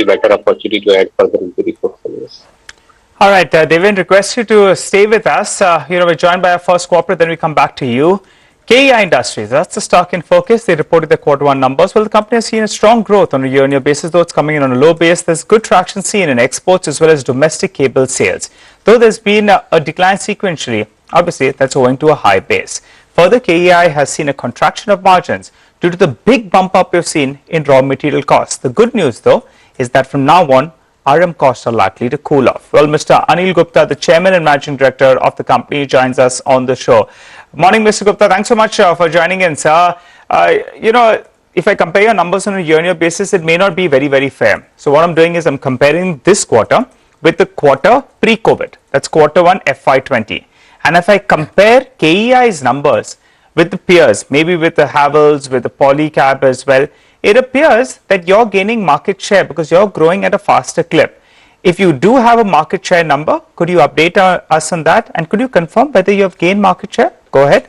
be better opportunity to add further into the portfolios. All right, Devin, request you to stay with us. We're joined by our first corporate, then we come back to you. KEI Industries, that's the stock in focus. They reported the quarter one numbers. Well, the company has seen a strong growth on a year-on-year basis, though it's coming in on a low base. There's good traction seen in exports as well as domestic cable sales. Though there's been a decline sequentially, obviously that's owing to a high base. Further, KEI has seen a contraction of margins due to the big bump up we've seen in raw material costs. The good news, though, is that from now on, RM costs are likely to cool off. Well, Mr. Anil Gupta, the Chairman and Managing Director of the company, joins us on the show. Morning, Mr. Gupta. Thanks so much for joining in, sir. If I compare your numbers on a year-on-year basis, it may not be very, very fair. So what I'm doing is I'm comparing this quarter with the quarter pre-COVID. That's quarter one FY20. And if I compare KEI's numbers with the peers, maybe with the Havells, with the Polycab as well, it appears that you're gaining market share because you're growing at a faster clip. If you do have a market share number, could you update us on that? And could you confirm whether you have gained market share? Go ahead.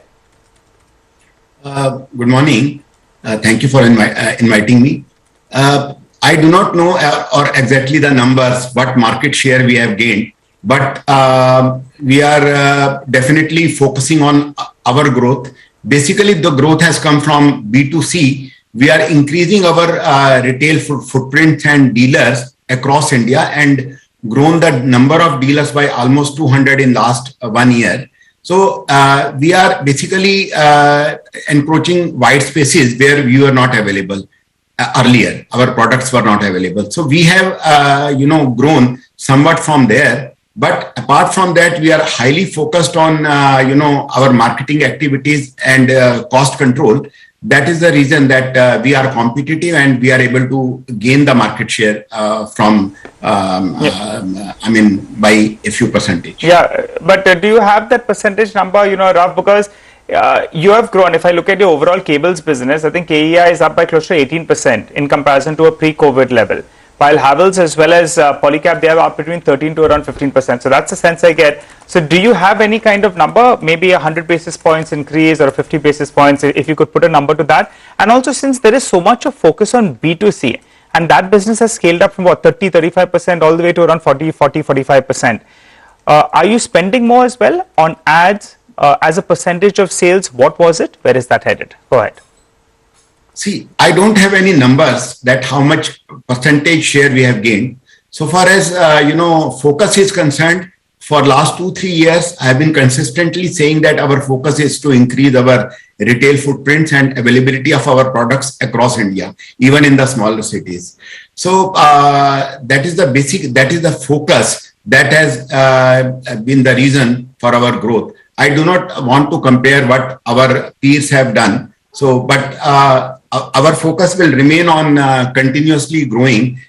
Good morning. Thank you for inviting me. I do not know or exactly the numbers, what market share we have gained, but we are definitely focusing on our growth. Basically, the growth has come from B2C. We are increasing our retail footprint and dealers across India and grown the number of dealers by almost 200 in last 1 year. So we are basically encroaching wide spaces where we were not available earlier. Our products were not available. So we have, grown somewhat from there. But apart from that, we are highly focused on, our marketing activities and cost control. That is the reason that we are competitive and we are able to gain the market share by a few percentage. Yeah, but do you have that percentage number, Raf? Because you have grown. If I look at your overall cables business, I think KEI is up by close to 18% in comparison to a pre-COVID level. While Havells as well as Polycab, they are up between 13 to around 15%. So that's the sense I get. So do you have any kind of number, maybe 100 basis points increase or 50 basis points, if you could put a number to that? And also, since there is so much of focus on B2C, and that business has scaled up from 30, 35% all the way to around 40, 45%. Are you spending more as well on ads as a percentage of sales? What was it? Where is that headed? Go ahead. See, I don't have any numbers that how much percentage share we have gained. So far as, focus is concerned, for last 2-3 years, I have been consistently saying that our focus is to increase our retail footprints and availability of our products across India, even in the smaller cities. So that is the focus that has been the reason for our growth. I do not want to compare what our peers have done. So, but our focus will remain on continuously growing,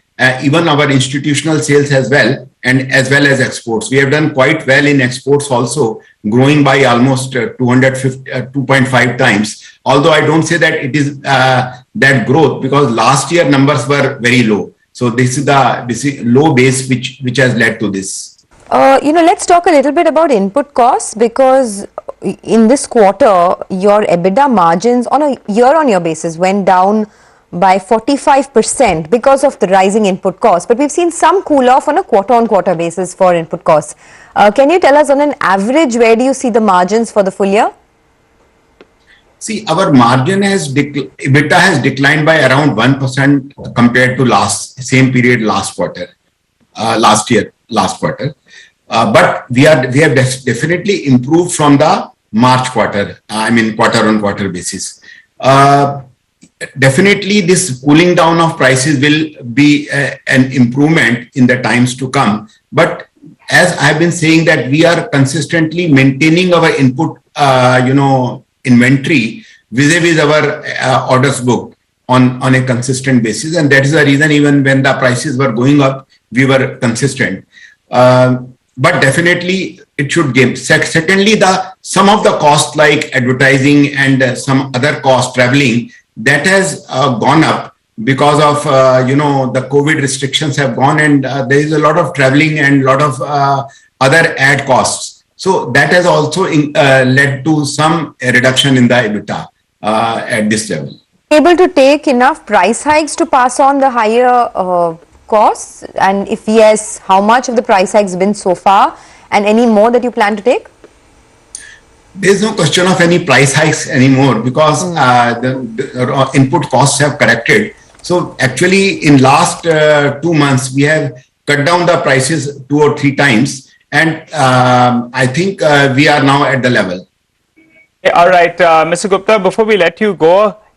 even our institutional sales as well, and as well as exports. We have done quite well in exports also, growing by almost 2.5 times. Although I don't say that it is that growth, because last year numbers were very low. So this is the low base which has led to this. Let's talk a little bit about input costs, because in this quarter, your EBITDA margins on a year-on-year basis went down by 45% because of the rising input costs. But we've seen some cool off on a quarter-on-quarter basis for input costs. Can you tell us on an average, where do you see the margins for the full year? See, our margin EBITDA has declined by around 1% compared to same period last quarter. But we have definitely improved from the March quarter, quarter-on-quarter basis. Definitely this cooling down of prices will be an improvement in the times to come. But as I've been saying that we are consistently maintaining our input, inventory vis-a-vis our orders book on a consistent basis. And that is the reason even when the prices were going up, we were consistent. But definitely it should give. Secondly, some of the costs like advertising and some other costs, traveling, that has gone up because of, the COVID restrictions have gone, and there is a lot of traveling and a lot of other ad costs. So that has also led to some reduction in the EBITDA at this level. Able to take enough price hikes to pass on the higher costs? And if yes, how much of the price hikes been so far, and any more that you plan to take? There's no question of any price hikes anymore because the input costs have corrected. So actually in last 2 months, we have cut down the prices 2 or 3 times. And I think we are now at the level. All right, Mr. Gupta, before we let you go,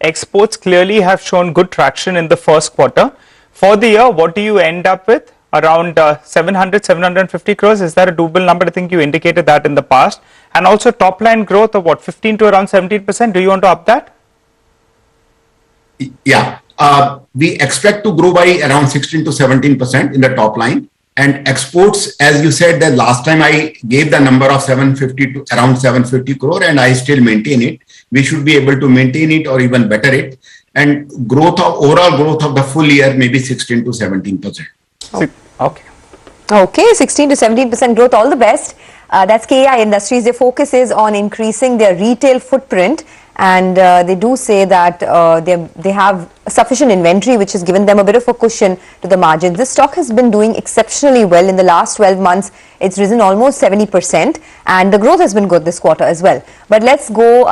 exports clearly have shown good traction in the first quarter. For the year, what do you end up with? Around 700, 750 crores? Is that a doable number? I think you indicated that in the past. And also top line growth of what, 15 to around 17%? Do you want to up that? Yeah, we expect to grow by around 16 to 17% in the top line. And exports, as you said, that last time I gave the number of 750 to around 750 crore, and I still maintain it. We should be able to maintain it or even better it. And overall growth of the full year may be 16 to 17%. Okay. Okay, 16 to 17% growth. All the best. That's KI Industries. Their focus is on increasing their retail footprint, and they do say that they have sufficient inventory, which has given them a bit of a cushion to the margins. This stock has been doing exceptionally well in the last 12 months. It's risen almost 70%, and the growth has been good this quarter as well. But let's go,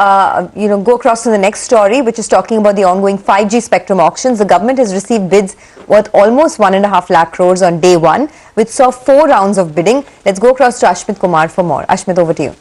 go across to the next story, which is talking about the ongoing 5G spectrum auctions. The government has received bids worth almost 1.5 lakh crores on day one, which saw 4 rounds of bidding. Let's go across to Ashmit Kumar for more. Ashmit, over to you.